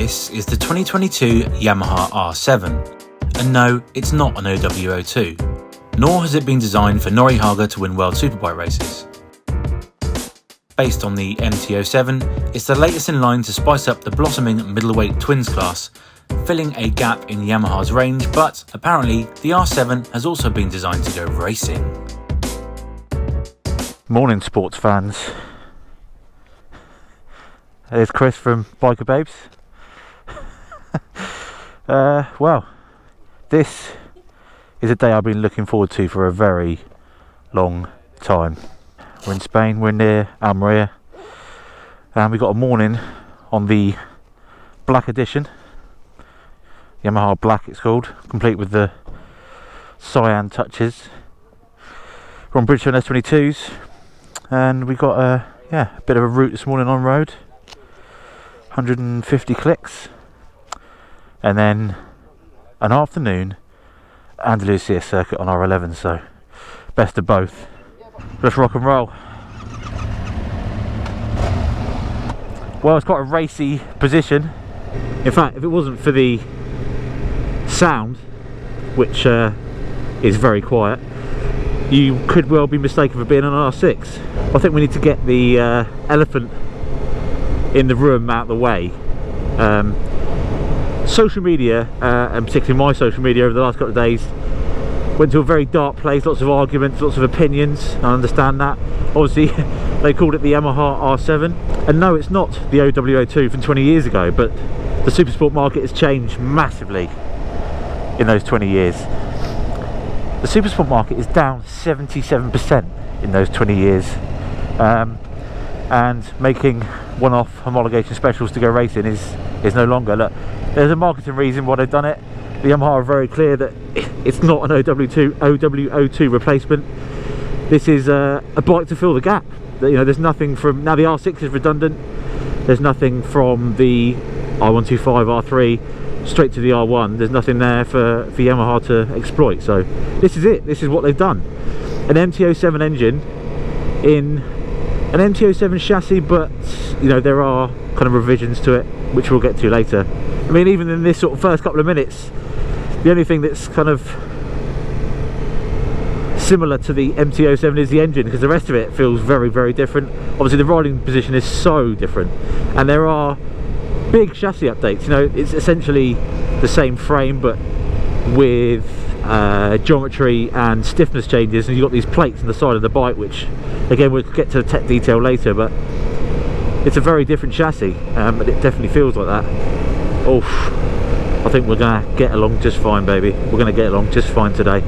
This is the 2022 Yamaha R7, and no, it's not an OWO2, nor has it been designed for Norihaga to win World Superbike races. Based on the MT-07, it's the latest in line to spice up the blossoming middleweight twins class, filling a gap in Yamaha's range, but apparently the R7 has also been designed to go racing. Morning sports fans. There's Chris from Biker Babes. Well, this is a day I've been looking forward to for a very long time. We're in Spain, we're near Almeria, and we got a morning on the Black Edition. Yamaha Black it's called, complete with the cyan touches. We're on Bridgestone S22s, and we got a bit of a route this morning on road. 150 clicks, and then an afternoon Andalusia circuit on R11, so best of both. Let's rock and roll. Well, it's quite a racy position. In fact, if it wasn't for the sound, which is very quiet, you could well be mistaken for being an R6. I think we need to get the elephant in the room out of the way. Social media, and particularly my social media over the last couple of days, went to a very dark place, lots of arguments, lots of opinions. I understand that. Obviously they called it the Yamaha R7, and no, it's not the OWO2 from 20 years ago, but the supersport market has changed massively in those 20 years. The supersport market is down 77% in those 20 years, and making one-off homologation specials to go racing is no longer. Look, there's a marketing reason why they've done it. The Yamaha are very clear that it's not an OWO2 replacement. This is a bike to fill the gap. You know, there's nothing from, now the R6 is redundant, there's nothing from the R125 R3 straight to the R1. There's nothing there for Yamaha to exploit, so this is it. This is what they've done. An MT-07 engine in an MT-07 chassis, but you know, there are kind of revisions to it which we'll get to later. I mean, even in this sort of first couple of minutes, the only thing that's kind of similar to the MT-07 is the engine, because the rest of it feels very, very different. Obviously the riding position is so different, and there are big chassis updates. You know, it's essentially the same frame but with geometry and stiffness changes, and you've got these plates on the side of the bike, which again we'll get to the tech detail later, but it's a very different chassis, but it definitely feels like that. Oof, I think we're gonna get along just fine, baby. We're gonna get along just fine today.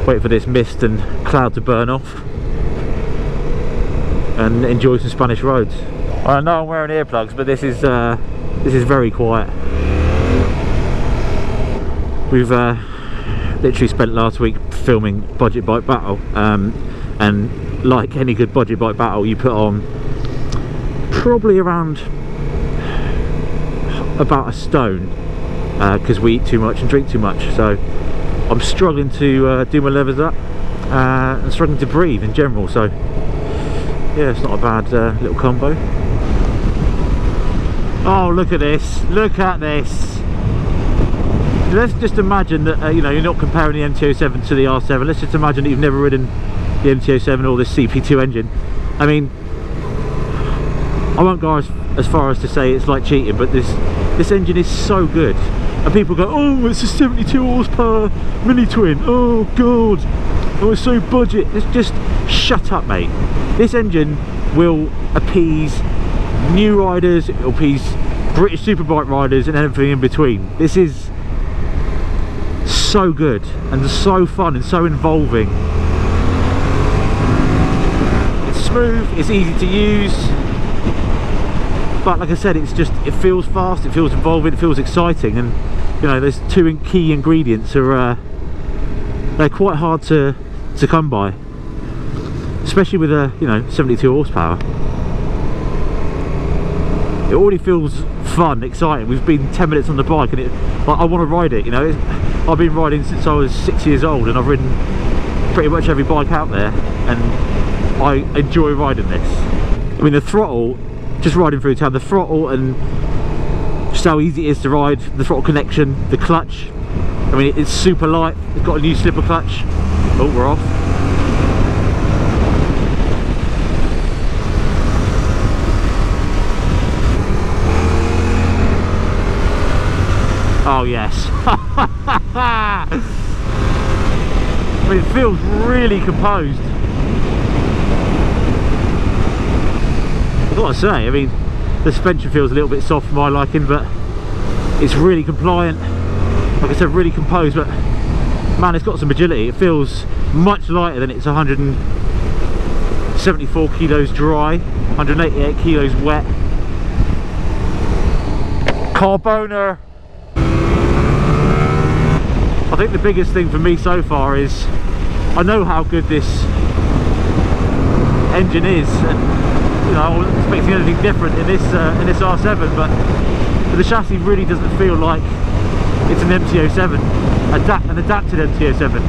Wait for this mist and cloud to burn off and enjoy some Spanish roads. I know I'm wearing earplugs, but this is very quiet. We've literally spent last week filming Budget Bike Battle, and like any good budget bike battle, you put on probably around about a stone, because we eat too much and drink too much. So I'm struggling to do my levers up, and struggling to breathe in general. So yeah, it's not a bad little combo. Oh, look at this! Look at this! Let's just imagine that you know, you're not comparing the MT-07 to the R7. Let's just imagine that you've never ridden the MT-07 or this CP2 engine. I mean, I won't go as far as to say it's like cheating, but this engine is so good. And people go, oh, it's a 72 horsepower mini twin, oh god, oh, it's so budget. It's just shut up, mate. This engine will appease new riders, it will appease British superbike riders and everything in between. This is so good and so fun and so involving. It's smooth, it's easy to use, but like I said, it's just, it feels fast, it feels involving, it feels exciting, and you know, those two key ingredients are they're quite hard to come by, especially with a, you know, 72 horsepower. It already feels fun, exciting. We've been 10 minutes on the bike, and like, I want to ride it. You know, I've been riding since I was 6 years old, and I've ridden pretty much every bike out there, and I enjoy riding this. I mean, the throttle, just riding through town, the throttle and just how easy it is to ride, the throttle connection, the clutch. I mean, it's super light. It's got a new slipper clutch. Oh, we're off. Oh yes. I mean, it feels really composed. I've got to say, I mean, the suspension feels a little bit soft for my liking, but it's really compliant. Like I said, really composed, but man, it's got some agility. It feels much lighter than its 174 kilos dry, 188 kilos wet. Carboner. I think the biggest thing for me so far is I know how good this engine is, and you know, I wasn't expecting anything different in this R7, but the chassis really doesn't feel like it's an MT-07, an adapted MT-07.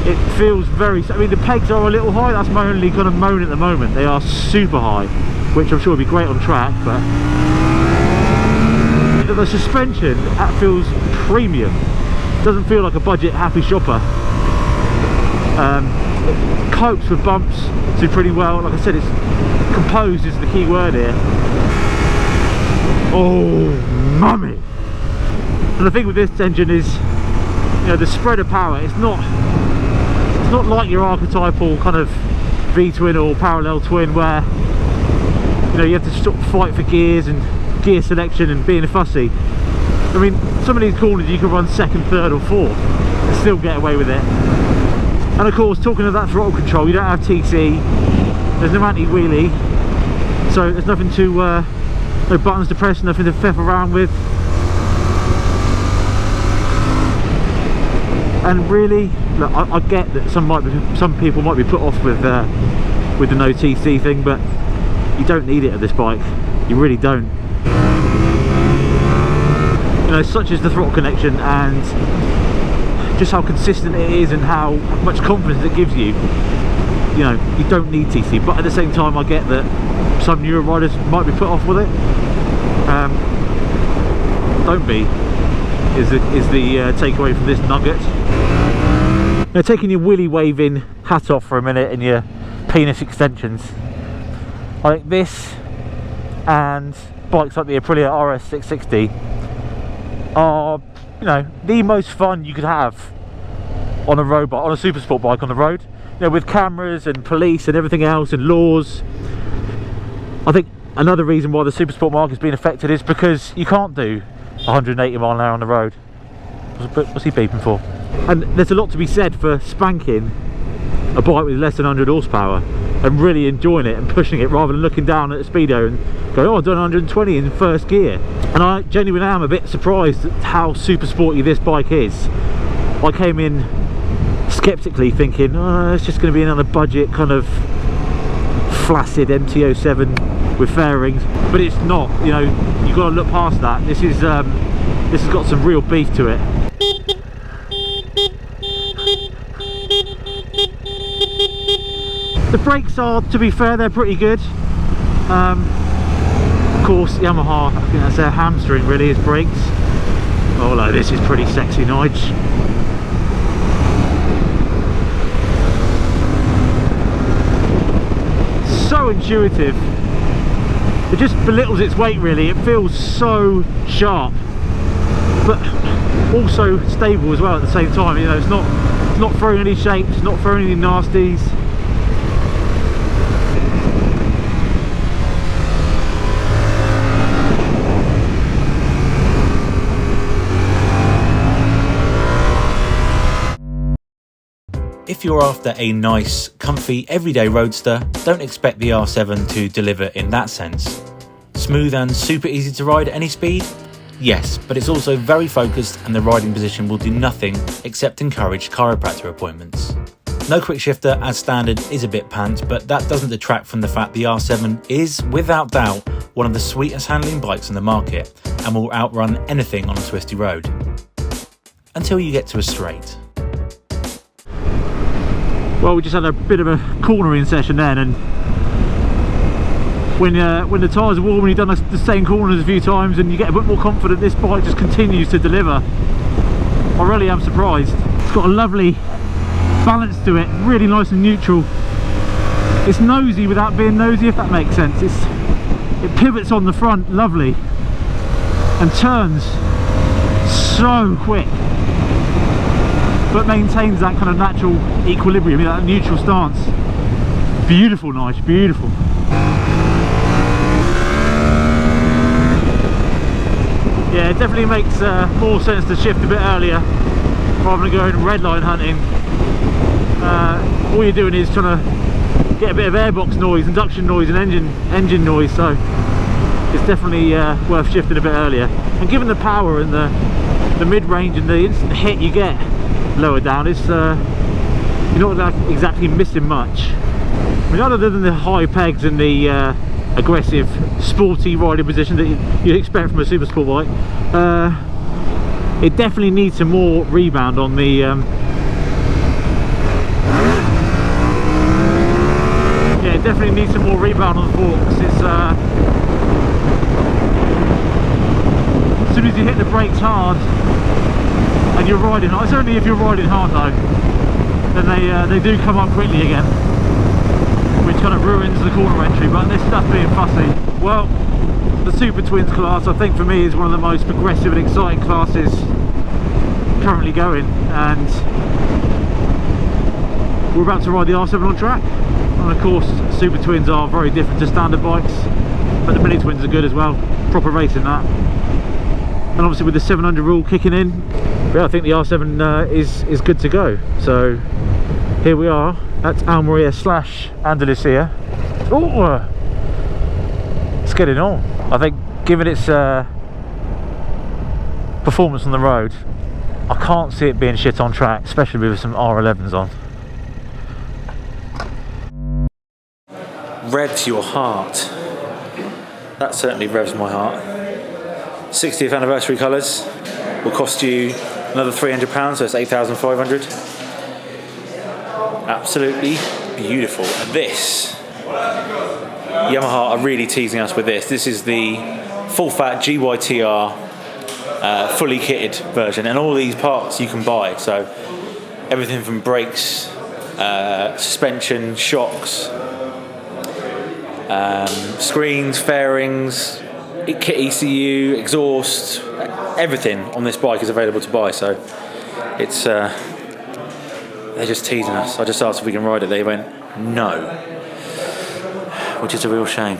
It feels very, I mean, the pegs are a little high. That's my only kind of moan at the moment. They are super high, which I'm sure will be great on track, but the suspension, that feels premium. Doesn't feel like a budget happy shopper. It copes with bumps do pretty well. Like I said, it's composed is the key word here. Oh mummy. And the thing with this engine is, you know, the spread of power, it's not like your archetypal kind of V-twin or parallel twin where, you know, you have to sort of fight for gears and gear selection and being fussy. I mean, some of these corners you can run second, third or fourth and still get away with it. And of course, talking of that throttle control, you don't have TC, there's no anti-wheelie, so there's nothing to, no buttons to press, nothing to feff around with. And really, look, I get that some people might be put off with the no TC thing, but you don't need it at this bike. You really don't. You know, such as the throttle connection and just how consistent it is and how much confidence it gives you. You know, you don't need TC, but at the same time, I get that some newer riders might be put off with it. Don't be. Is the takeaway from this nugget. Now, taking your willy waving hat off for a minute and your penis extensions, I think this and bikes like the Aprilia RS660 are, you know, the most fun you could have on a road bike, on a super sport bike on the road. You know, with cameras and police and everything else and laws. I think another reason why the super sport market has been affected is because you can't do 180 mile an hour on the road. What's he beeping for? And there's a lot to be said for spanking a bike with less than 100 horsepower and really enjoying it and pushing it rather than looking down at the speedo and going, oh, I've done 120 in first gear. And I genuinely am a bit surprised at how super sporty this bike is. I came in skeptically thinking, oh, it's just going to be another budget kind of flaccid MT-07 with fairings, but it's not. You know, you've got to look past that. This has got some real beef to it. The brakes are, to be fair, they're pretty good. Of course, Yamaha, I think that's their hamstring really, is brakes. Oh no, this is pretty sexy, Nige. So intuitive. It just belittles its weight really. It feels so sharp, but also stable as well at the same time. You know, it's not throwing any shapes, it's not throwing any nasties. If you're after a nice, comfy, everyday roadster, don't expect the R7 to deliver in that sense. Smooth and super easy to ride at any speed? Yes, but it's also very focused and the riding position will do nothing except encourage chiropractor appointments. No quick shifter as standard is a bit pant, but that doesn't detract from the fact the R7 is, without doubt, one of the sweetest handling bikes on the market and will outrun anything on a twisty road. Until you get to a straight. Well, we just had a bit of a cornering session then, and when the tyres are warm and you've done the same corners a few times and you get a bit more confident, this bike just continues to deliver. I really am surprised. It's got a lovely balance to it, really nice and neutral. It's nosy without being nosy, if that makes sense. It pivots on the front, lovely, and turns so quick, but maintains that kind of natural equilibrium, that neutral stance. Beautiful, nice, beautiful. Yeah, it definitely makes more sense to shift a bit earlier rather than going redline hunting. All you're doing is trying to get a bit of airbox noise, induction noise and engine noise, so it's definitely worth shifting a bit earlier. And given the power and the mid-range and the instant hit you get lower down, it's you're not like exactly missing much. I mean, other than the high pegs and the aggressive sporty riding position that you'd expect from a super sport bike, it definitely needs some more rebound on the yeah, it definitely needs some more rebound on the forks. It's as soon as you hit the brakes hard and you're riding hard, it's only if you're riding hard though, then they do come up quickly again, which kind of ruins the corner entry. But this stuff being fussy, well, the Super Twins class, I think for me, is one of the most progressive and exciting classes currently going, and we're about to ride the R7 on track. And of course, Super Twins are very different to standard bikes, but the Mini Twins are good as well, proper racing that. And obviously with the 700 rule kicking in, yeah, I think the R7 is good to go. So here we are at Almeria / Andalusia. Oh, it's getting on. I think given its performance on the road, I can't see it being shit on track, especially with some R11s on. Rev to your heart. That certainly revs my heart. 60th anniversary colours will cost you another £300, so it's 8,500. Absolutely beautiful. And this, Yamaha are really teasing us with this. This is the full fat GYTR fully kitted version, and all these parts you can buy. So everything from brakes, suspension, shocks, screens, fairings, kit ECU, exhaust, everything on this bike is available to buy. So it's they're just teasing us. I just asked if we can ride it, they went no, which is a real shame.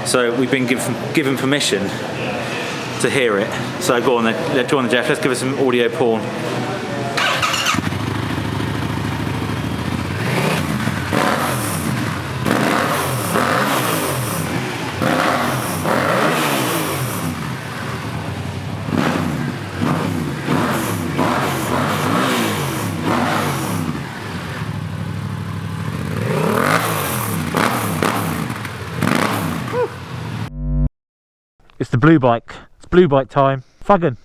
So we've been given permission to hear it. So go on then, go on Jeff, let's give us some audio porn. It's the blue bike. It's blue bike time. Fagan.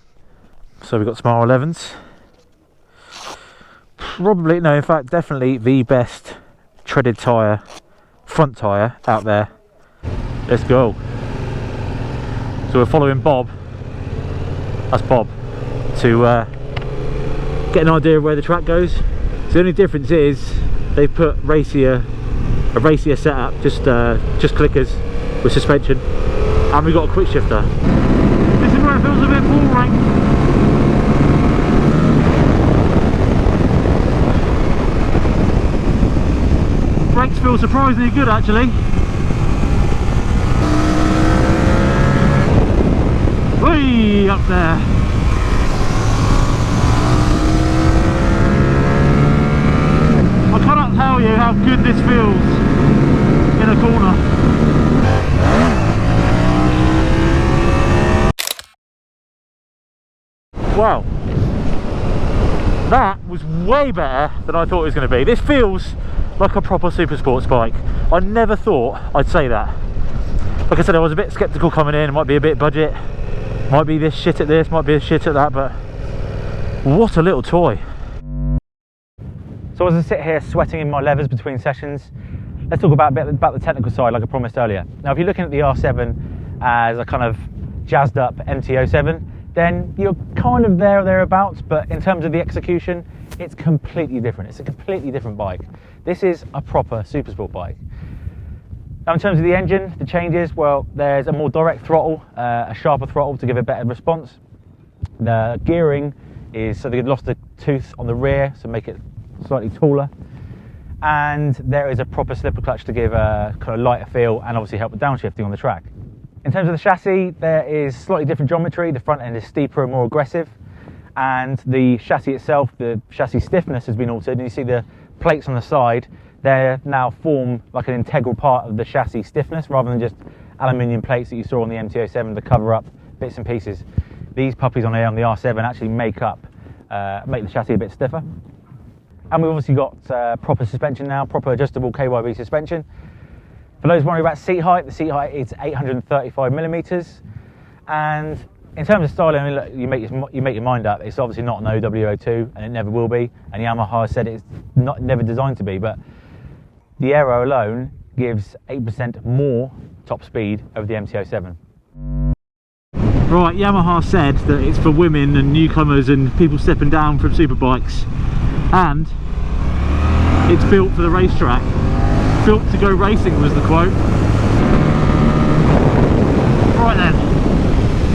So we've got some R11s. Probably, no, in fact, definitely the best treaded tyre, front tyre out there. Let's go. So we're following Bob. That's Bob. To get an idea of where the track goes. So the only difference is they've put a racier setup, just clickers with suspension. And we've got a quick shifter. This is where it feels a bit boring. Brakes feel surprisingly good actually. Way up there. I cannot tell you how good this feels in a corner. Wow, that was way better than I thought it was going to be. This feels like a proper super sports bike. I never thought I'd say that. Like I said, I was a bit sceptical coming in. It might be a bit budget, might be this shit at this, might be a shit at that, but what a little toy. So as I sit here sweating in my leathers between sessions, let's talk about the technical side, like I promised earlier. Now, if you're looking at the R7 as a kind of jazzed up MT-07, then you're kind of there or thereabouts, but in terms of the execution, it's completely different. It's a completely different bike. This is a proper supersport bike. Now, in terms of the engine, the changes, well, there's a more direct throttle, a sharper throttle to give a better response. The gearing is, so they lost a tooth on the rear, so make it slightly taller. And there is a proper slipper clutch to give a kind of lighter feel and obviously help with downshifting on the track. In terms of the chassis, there is slightly different geometry. The front end is steeper and more aggressive. And the chassis itself, the chassis stiffness has been altered. And you see the plates on the side, they now form like an integral part of the chassis stiffness rather than just aluminium plates that you saw on the MT-07 to cover up bits and pieces. These puppies on the R7 actually make the chassis a bit stiffer. And we've obviously got proper suspension now, proper adjustable KYB suspension. For those worrying about seat height, the seat height is 835 millimeters. And in terms of styling, I mean, look, you make your mind up. It's obviously not an OW02, and it never will be. And Yamaha has said it's never designed to be, but the aero alone gives 8% more top speed over the MT-07. Right, Yamaha said that it's for women and newcomers and people stepping down from superbikes, and it's built for the racetrack. Built to go racing was the quote. Right then,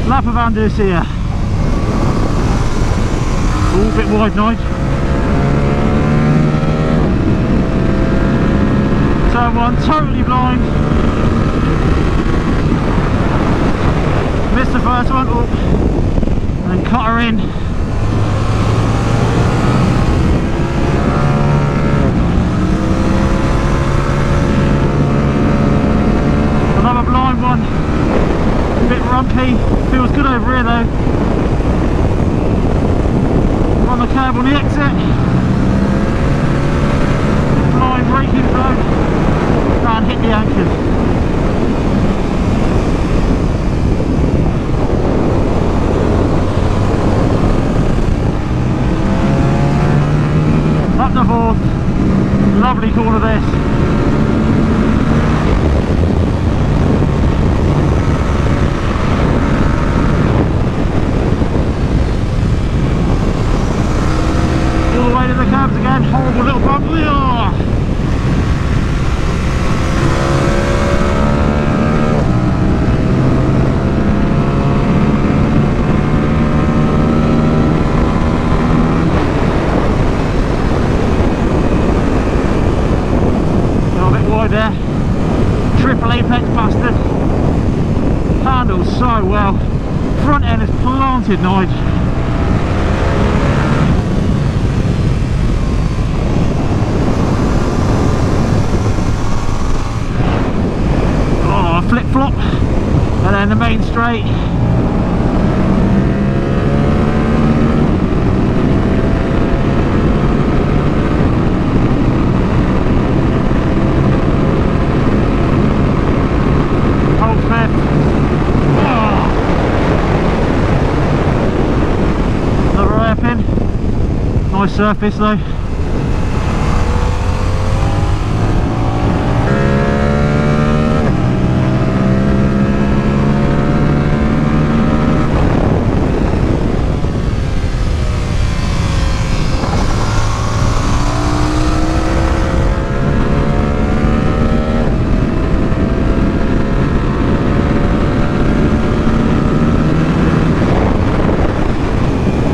lap of Andalusia. All a bit wide night. Turn one, totally blind. Missed the first one, and then cut her in. Another blind one, a bit rumpy, feels good over here though. On the curb on the exit, blind braking flow, and hit the anchors. Up the fourth, lovely corner this. All the way to the curbs again, horrible little bump. There, triple apex bastard, handles so well, front end is planted nice. Oh, flip flop, and then the main straight. Nice surface though.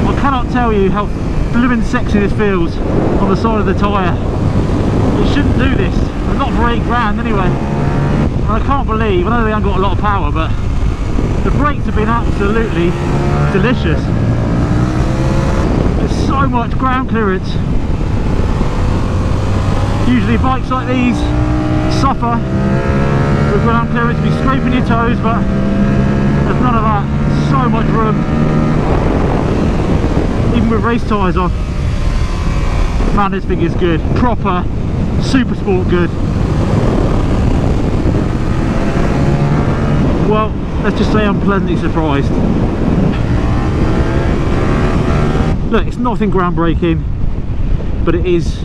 I cannot tell you how blooming sexy this feels on the side of the tyre. It shouldn't do this, not for £8 anyway. And I can't believe, I know they haven't got a lot of power, but the brakes have been absolutely delicious. There's so much ground clearance. Usually bikes like these suffer with ground clearance, be scraping your toes, but there's none of that. So much room. Even with race tyres on. Man, this thing is good. Proper super sport good. Well, let's just say I'm pleasantly surprised. Look, it's nothing groundbreaking, but it is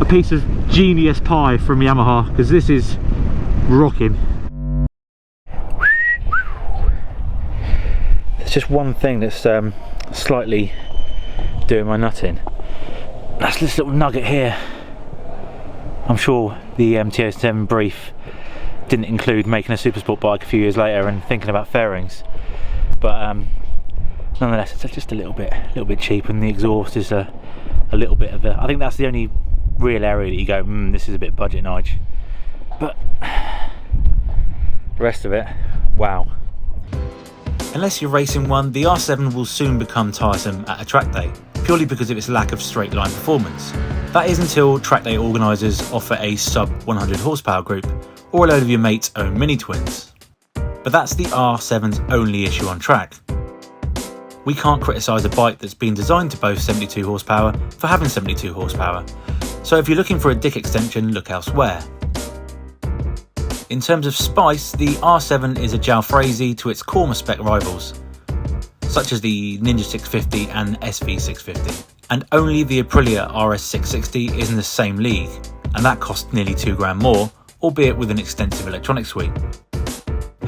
a piece of genius pie from Yamaha, because this is rocking. There's just one thing that's slightly doing my nut in. That's this little nugget here. I'm sure the MT-07 brief didn't include making a supersport bike a few years later and thinking about fairings, but nonetheless, it's just a little bit cheap, and the exhaust is a little bit of I think that's the only real area that you go, this is a bit budget Nige. But the rest of it, wow. Unless you're racing one, the R7 will soon become tiresome at a track day, purely because of its lack of straight line performance. That is until track day organisers offer a sub 100 horsepower group, or a load of your mate's own mini twins. But that's the R7's only issue on track. We can't criticise a bike that's been designed to boast 72 horsepower for having 72 horsepower, so if you're looking for a dick extension, look elsewhere. In terms of spice, the R7 is a jalfrezi to its Corma spec rivals, such as the Ninja 650 and SV 650, and only the Aprilia RS 660 is in the same league, and that cost nearly £2 more, albeit with an extensive electronic suite.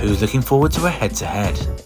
Who's looking forward to a head-to-head?